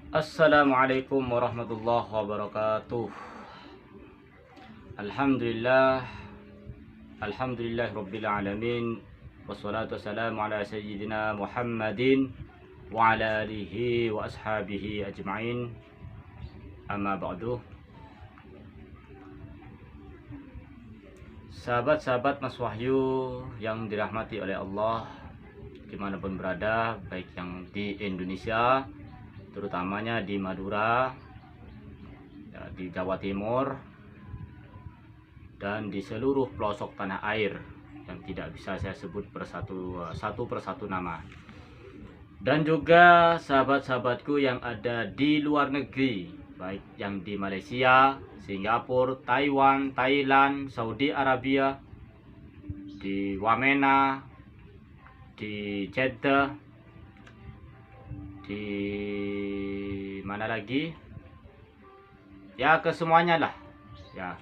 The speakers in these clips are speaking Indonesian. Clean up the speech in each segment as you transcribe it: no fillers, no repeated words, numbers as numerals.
Assalamualaikum warahmatullahi wabarakatuh. Alhamdulillah, alhamdulillah rabbil alamin. Wassalatu wassalamu ala sayyidina Muhammadin wa ala alihi wa ashabihi ajma'in. Amma ba'du. Sahabat-sahabat Mas Wahyu yang dirahmati oleh Allah dimanapun berada, baik yang di Indonesia, terutamanya di Madura, ya, di Jawa Timur, dan di seluruh pelosok tanah air yang tidak bisa saya sebut satu persatu nama. Dan juga sahabat-sahabatku yang ada di luar negeri, baik yang di Malaysia, Singapura, Taiwan, Thailand, Saudi Arabia, di Wamena, di Jeddah, di mana lagi, ya kesemuanya lah ya,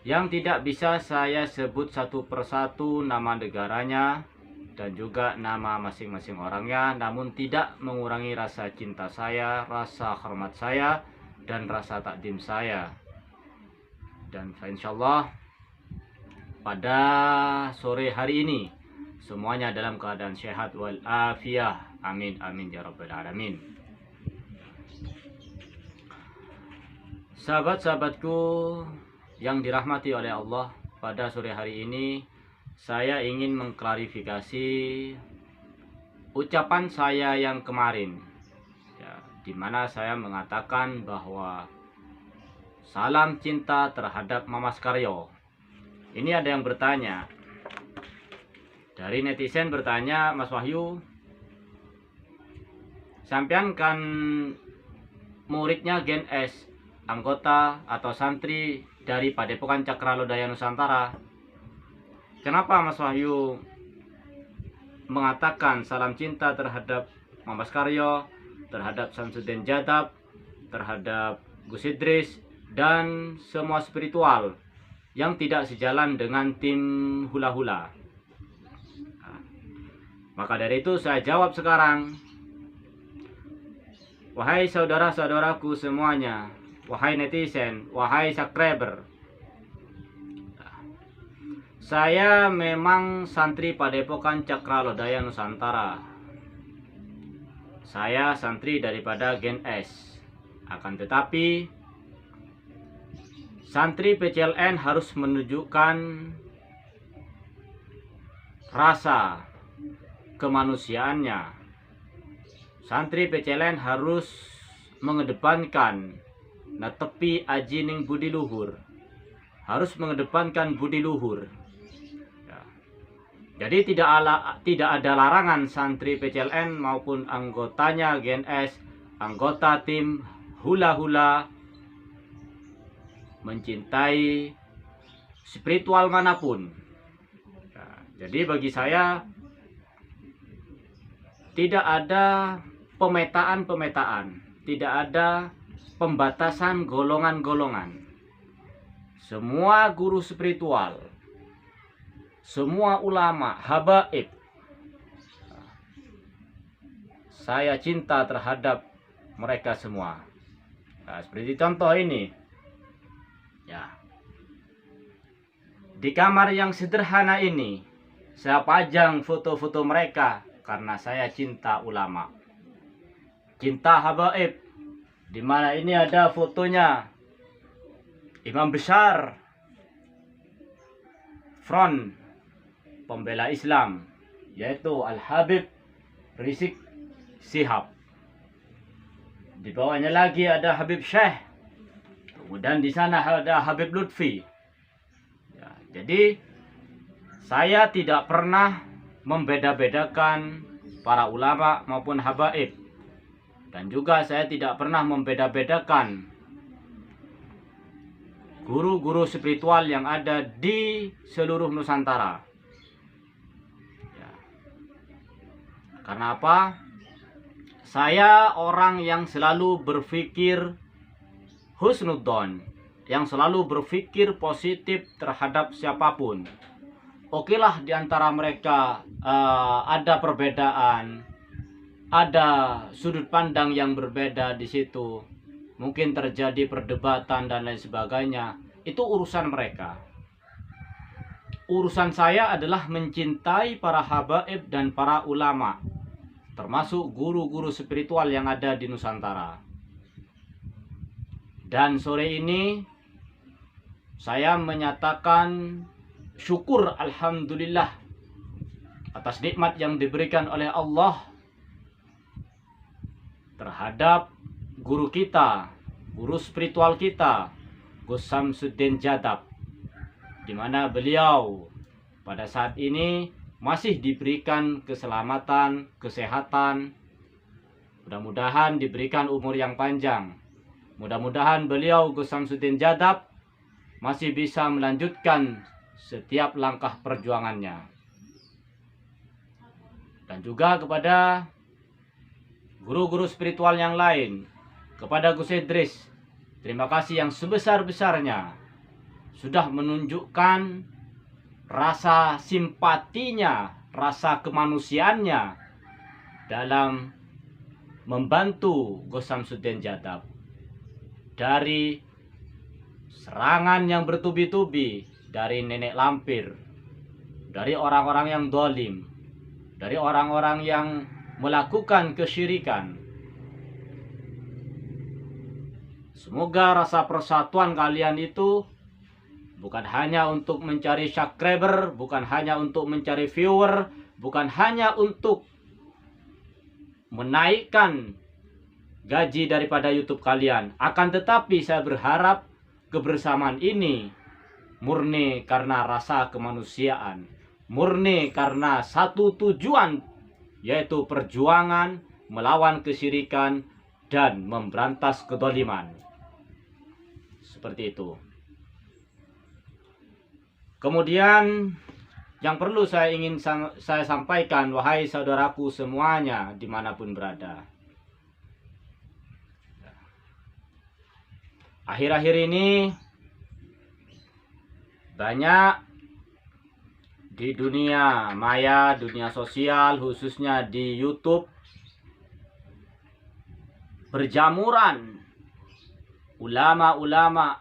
yang tidak bisa saya sebut satu persatu nama negaranya dan juga nama masing-masing orangnya, namun tidak mengurangi rasa cinta saya, rasa hormat saya, dan rasa takdim saya. Dan insyaallah pada sore hari ini semuanya dalam keadaan sehat wal afiyah. Amin amin ya rabbal alamin. Sahabat-sahabatku yang dirahmati oleh Allah, pada sore hari ini saya ingin mengklarifikasi ucapan saya yang kemarin, ya, di mana saya mengatakan bahwa salam cinta terhadap Mamas Karyo. Ini ada yang bertanya, dari netizen bertanya, Mas Wahyu, sampean kan muridnya Gen S, anggota atau santri dari Padepokan Cakralodaya Nusantara. Kenapa Mas Wahyu mengatakan salam cinta terhadap Mamas Karyo, terhadap Samsudin Jadab, terhadap Gus Idris, dan semua spiritual yang tidak sejalan dengan tim hula-hula? Maka dari itu saya jawab sekarang, wahai saudara-saudaraku semuanya, wahai netizen, wahai subscriber, saya memang santri Padepokan Cakralodaya Nusantara. Saya santri daripada Gen S. Akan tetapi santri PCLN harus menunjukkan rasa kemanusiaannya. Santri PCLN harus mengedepankan netepi ajining budi luhur, harus mengedepankan budi luhur, ya. Jadi tidak ada larangan santri PCLN maupun anggotanya Gen S, anggota tim hula-hula, mencintai spiritual manapun, ya. Jadi bagi saya tidak ada pemetaan, tidak ada pembatasan golongan-golongan. Semua guru spiritual, semua ulama, habaib, saya cinta terhadap mereka semua. Nah, seperti contoh ini, ya, di kamar yang sederhana ini saya pajang foto-foto mereka karena saya cinta ulama, cinta habaib. Di mana ini ada fotonya imam besar front pembela Islam, yaitu Al-Habib Rizik Shihab. Di bawahnya lagi ada Habib Syekh, kemudian di sana ada Habib Lutfi, ya. Jadi saya tidak pernah membeda-bedakan para ulama maupun habaib, dan juga saya tidak pernah membeda-bedakan guru-guru spiritual yang ada di seluruh Nusantara, ya. Karena apa? Saya orang yang selalu berpikir husnudzon, yang selalu berpikir positif terhadap siapapun. Okelah di antara mereka ada perbedaan, ada sudut pandang yang berbeda di situ, mungkin terjadi perdebatan dan lain sebagainya, itu urusan mereka. Urusan saya adalah mencintai para habaib dan para ulama, termasuk guru-guru spiritual yang ada di Nusantara. Dan sore ini saya menyatakan syukur alhamdulillah atas nikmat yang diberikan oleh Allah terhadap guru kita, guru spiritual kita, Gus Samsuddin Jadab, di mana beliau pada saat ini masih diberikan keselamatan, kesehatan. Mudah-mudahan diberikan umur yang panjang. Mudah-mudahan beliau, Gus Samsuddin Jadab, masih bisa melanjutkan setiap langkah perjuangannya. Dan juga kepada guru-guru spiritual yang lain, kepada Gus Idris, terima kasih yang sebesar-besarnya sudah menunjukkan rasa simpatinya, rasa kemanusiaannya dalam membantu Gus Samsuddin Jadab dari serangan yang bertubi-tubi dari nenek lampir, dari orang-orang yang dolim, dari orang-orang yang melakukan kesyirikan. Semoga rasa persatuan kalian itu bukan hanya untuk mencari subscriber, bukan hanya untuk mencari viewer, bukan hanya untuk menaikkan gaji daripada YouTube kalian. Akan tetapi saya berharap kebersamaan ini murni karena rasa kemanusiaan, murni karena satu tujuan, yaitu perjuangan melawan kesyirikan dan memberantas kedoliman. Seperti itu. Kemudian yang perlu saya sampaikan, wahai saudaraku semuanya dimanapun berada, akhir-akhir ini banyak di dunia maya, dunia sosial, khususnya di YouTube, berjamuran ulama-ulama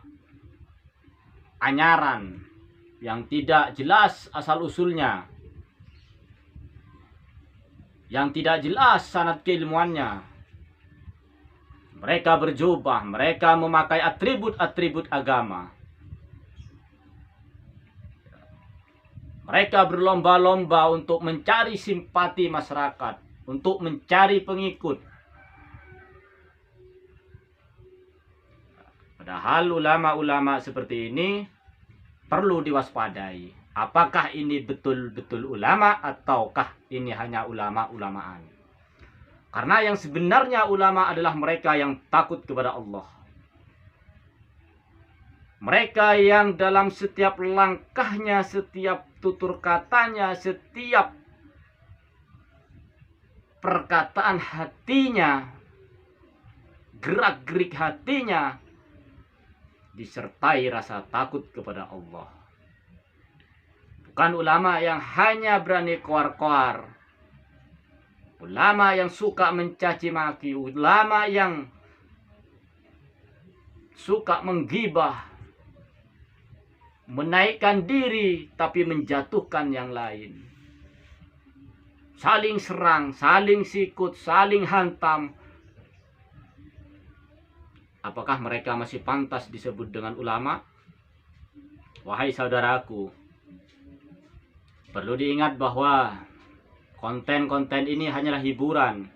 anyaran yang tidak jelas asal-usulnya, yang tidak jelas sanad keilmuannya. Mereka berjubah, mereka memakai atribut-atribut agama. Mereka berlomba-lomba untuk mencari simpati masyarakat, untuk mencari pengikut. Padahal ulama-ulama seperti ini perlu diwaspadai. Apakah ini betul-betul ulama ataukah ini hanya ulama-ulamaan? Karena yang sebenarnya ulama adalah mereka yang takut kepada Allah. Mereka yang dalam setiap langkahnya, setiap tutur katanya, setiap perkataan hatinya, gerak-gerik hatinya disertai rasa takut kepada Allah. Bukan ulama yang hanya berani koar-koar, ulama yang suka mencaci maki, ulama yang suka menggibah, menaikkan diri tapi menjatuhkan yang lain. Saling serang, saling sikut, saling hantam. Apakah mereka masih pantas disebut dengan ulama? Wahai saudaraku, perlu diingat bahwa konten-konten ini hanyalah hiburan,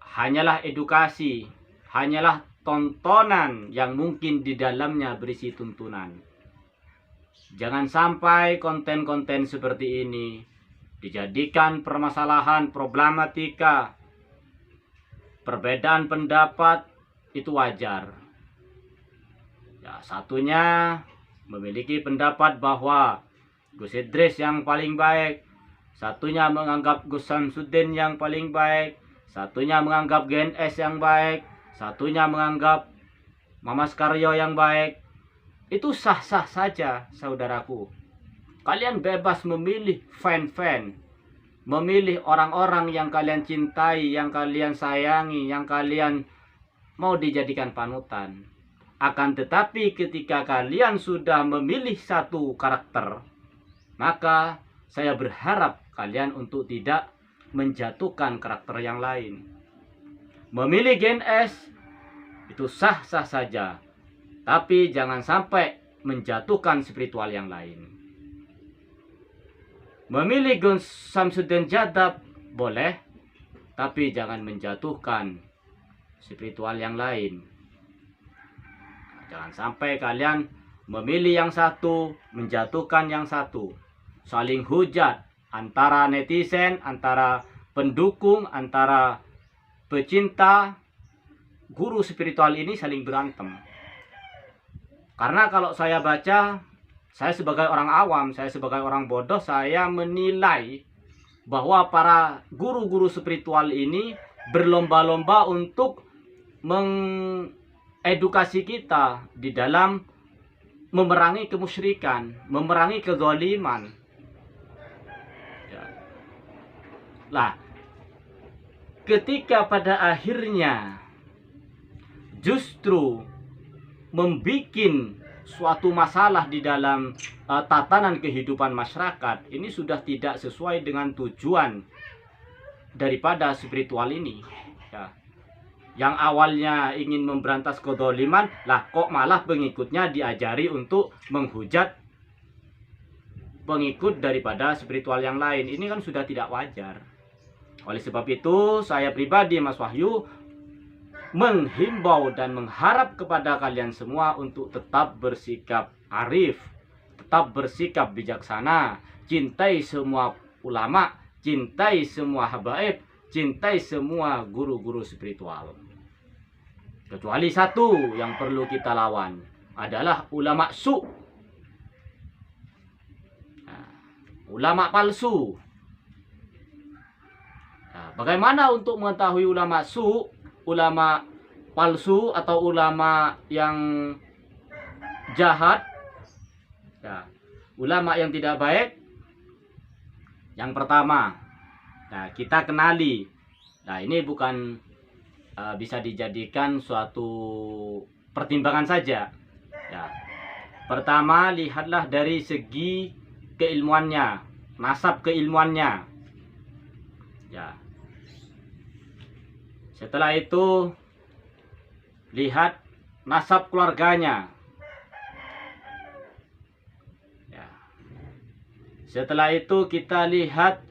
hanyalah edukasi, hanyalah tontonan yang mungkin di dalamnya berisi tuntunan. Jangan sampai konten-konten seperti ini dijadikan permasalahan, problematika, perbedaan pendapat itu wajar. Ya, satunya memiliki pendapat bahwa Gus Idris yang paling baik, satunya menganggap Gus Samsuddin yang paling baik, satunya menganggap GNS yang baik, satunya menganggap Mamas Karyo yang baik. Itu sah-sah saja, saudaraku. Kalian bebas memilih fan-fan. memilih orang-orang yang kalian cintai, yang kalian sayangi, yang kalian mau dijadikan panutan. Akan tetapi ketika kalian sudah memilih satu karakter, maka saya berharap kalian untuk tidak menjatuhkan karakter yang lain. Memilih Gen S itu sah-sah saja, tapi jangan sampai menjatuhkan spiritual yang lain. Memilih Gun Samsudin Jadab boleh, tapi jangan menjatuhkan spiritual yang lain. Jangan sampai kalian memilih yang satu, menjatuhkan yang satu. Saling hujat antara netizen, antara pendukung, antara pecinta. Guru spiritual ini saling berantem. Karena kalau saya baca, saya sebagai orang awam, saya sebagai orang bodoh, saya menilai bahwa para guru-guru spiritual ini berlomba-lomba untuk mengedukasi kita di dalam memerangi kemusyrikan, memerangi kezaliman. Ya. Lah, ketika pada akhirnya justru membikin suatu masalah di dalam tatanan kehidupan masyarakat, ini sudah tidak sesuai dengan tujuan daripada spiritual ini. Ya. Yang awalnya ingin memberantas kezaliman, lah kok malah pengikutnya diajari untuk menghujat pengikut daripada spiritual yang lain. Ini kan sudah tidak wajar. Oleh sebab itu, saya pribadi, Mas Wahyu, menghimbau dan mengharap kepada kalian semua untuk tetap bersikap arif, tetap bersikap bijaksana, cintai semua ulama, cintai semua habaib, cintai semua guru-guru spiritual. Kecuali satu yang perlu kita lawan, adalah ulama su, ulama palsu. Nah, bagaimana untuk mengetahui ulama su, ulama palsu atau ulama yang jahat, ya, ulama yang tidak baik? Yang pertama, nah, kita kenali. Nah, ini bukan bisa dijadikan suatu pertimbangan saja. Ya. Pertama, lihatlah dari segi keilmuannya, nasab keilmuannya. Ya. Setelah itu, lihat nasab keluarganya. Ya. Setelah itu kita lihat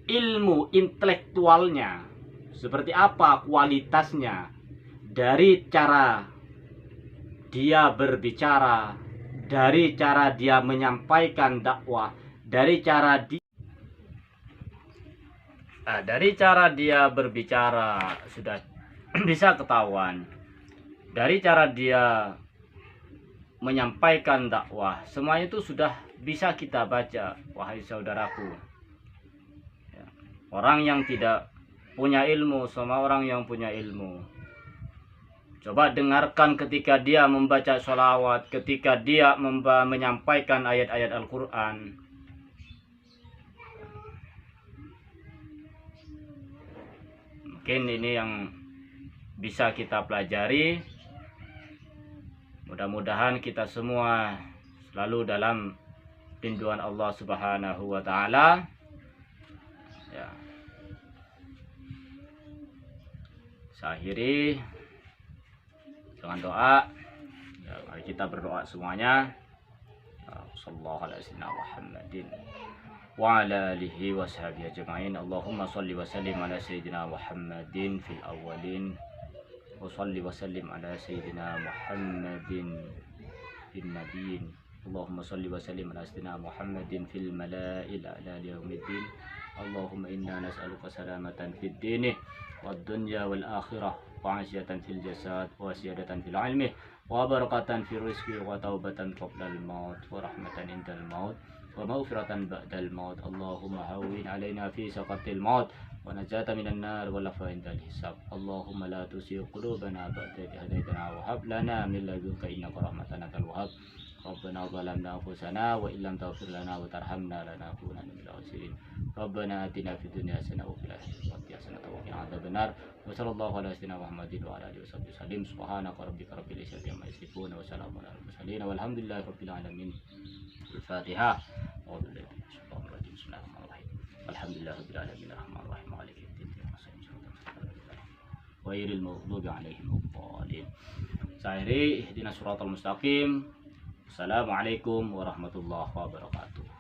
ilmu intelektualnya. Seperti apa kualitasnya. Dari cara dia berbicara, dari cara dia menyampaikan dakwah, dari cara dia berbicara sudah bisa ketahuan. Dari cara dia menyampaikan dakwah, semuanya itu sudah bisa kita baca, wahai saudaraku. Ya. Orang yang tidak punya ilmu sama orang yang punya ilmu. Coba dengarkan ketika dia membaca sholawat, ketika dia menyampaikan ayat-ayat Al-Quran. Mungkin ini yang bisa kita pelajari. Mudah-mudahan kita semua selalu dalam lindungan Allah Subhanahu wa Ta'ala. Ya. Saya akhiri dengan doa. Ya, mari kita berdoa semuanya. Sallallahu alaihi Muhammadin wa ala alihi wa sahbihi ajma'in. Allahumma salli wa sallim ala sayyidina Muhammadin fil awwalin wa salli wa sallim ala sayyidina Muhammadin fil nabiyyin. Allahumma salli wa sallim ala sayyidina Muhammadin fil mala'il a'la yaumiddin. Allahumma inna nas'aluka salamatan fid dini wad dunya wal akhirah wa asyatan fil jasad wa siyadatan fil ilmi wa barakatan fil rizqi wa taubatan qabla al maut wa rahmatan indal maut wa maghfiratan ba'dal maut. Allahumma hawwin alaina fi saqatil maut wa najata minan nar wa lafa indal hisab. Allahumma la tusi qulubana ba'da idh hadaytana wa hab lana min ladunka innaka rahmatan antal wahhab. ربنا ظلمنا أنفسنا وإن لم تغفر لنا وترحمنا لنكونن من الخاسرين ربنا آتنا في الدنيا حسنة وفي الآخرة حسنة وقنا عذاب النار وصلى الله على سيدنا محمد وعلى آله وصحبه وسلم سبحانك ربك رب العزة عما يصفون وسلام على المرسلين والحمد لله رب العالمين. الفاتحة. أعوذ بالله من الشيطان الرجيم بسم الله الرحمن الرحيم الحمد لله رب العالمين الرحمن الرحيم مالك يوم الدين غير المغضوب عليهم ولا الضالين. Saya ihdinas siratal mustaqim. Assalamualaikum warahmatullahi wabarakatuh.